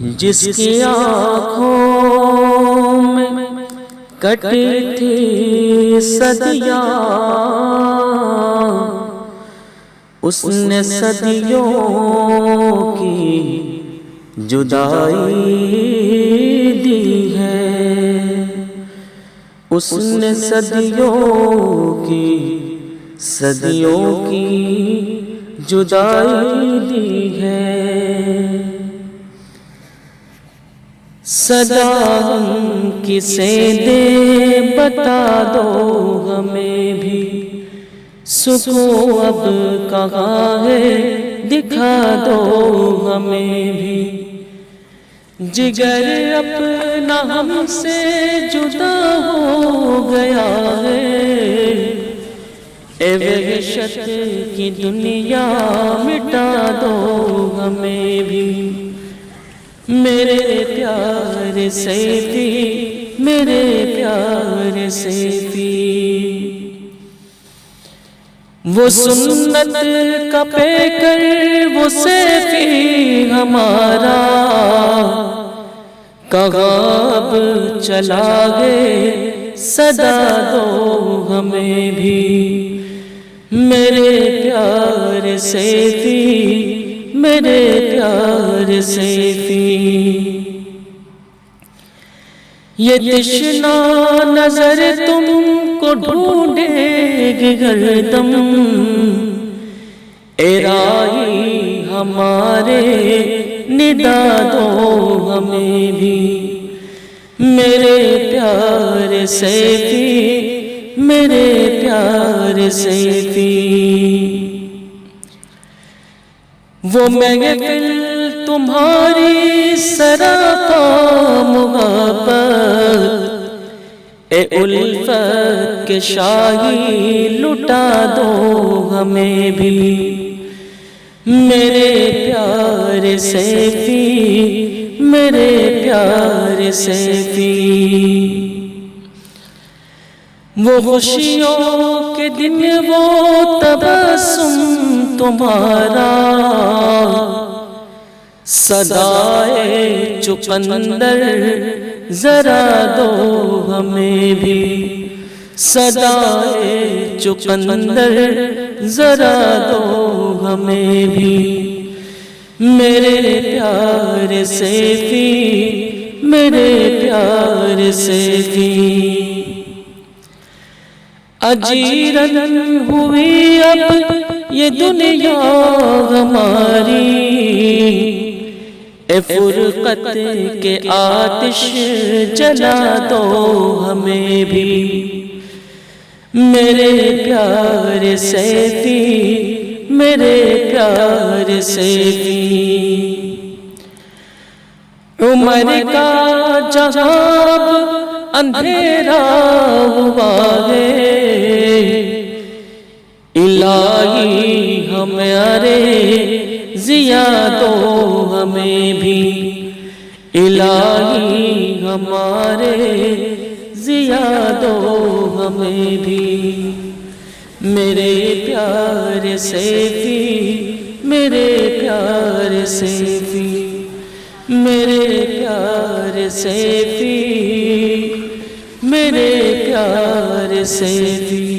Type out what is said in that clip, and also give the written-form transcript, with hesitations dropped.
جس کی آنکھوں میں کٹی تھی صدیاں، اس نے صدیوں کی جدائی دی ہے، اس نے صدیوں کی جدائی دی ہے۔ صدا ہم کسے دے بتا دو ہمیں بھی، سکون اب کہاں ہے دکھا دو ہمیں بھی، جگر اپنا ہم سے جدا ہو گیا ہے، اے وحشت کی دنیا مٹا دو ہمیں بھی، میرے پیار سیفی، میرے پیار سیفی۔ وہ سنت کا پیکر وہ سیفی ہمارا، کہاں اب چلا گئے صدا دو ہمیں بھی، میرے پیار سیفی، میرے پیار سیفی۔ یہ تشنا نظر تم کو ڈھونڈے گی ہردم، اے راہی ہمارے ندا دو ہمیں بھی، میرے پیار سیفی، میرے پیار سیفی۔ وہ محفل تمہاری سراپا محبت، اے الفت کے شاہی لٹا دو ہمیں بھی، میرے پیار سیفی، میرے پیار سیفی۔ وہ خوشیوں کے دن وہ تبسم تمہارا، صدائے چقندر ذرا دو ہمیں بھی، صدائے چقندر ذرا دو ہمیں بھی، میرے پیار سیفی، میرے پیار سیفی۔ اجیرن ہوئی اب یہ دنیا ہماری، اے فرقت کے آتش جلا دو ہمیں بھی، میرے پیار سیفی، میرے پیار سیفی۔ عمر کا جہاں اندھیرا ہوا ہے، الہی ہمارے ضیا دو ہمیں بھی، الہی ہمارے ضیا دو ہمیں بھی، میرے پیار سیفی، میرے پیار سیفی، میرے پیار سیفی، میرے پیار سیفی۔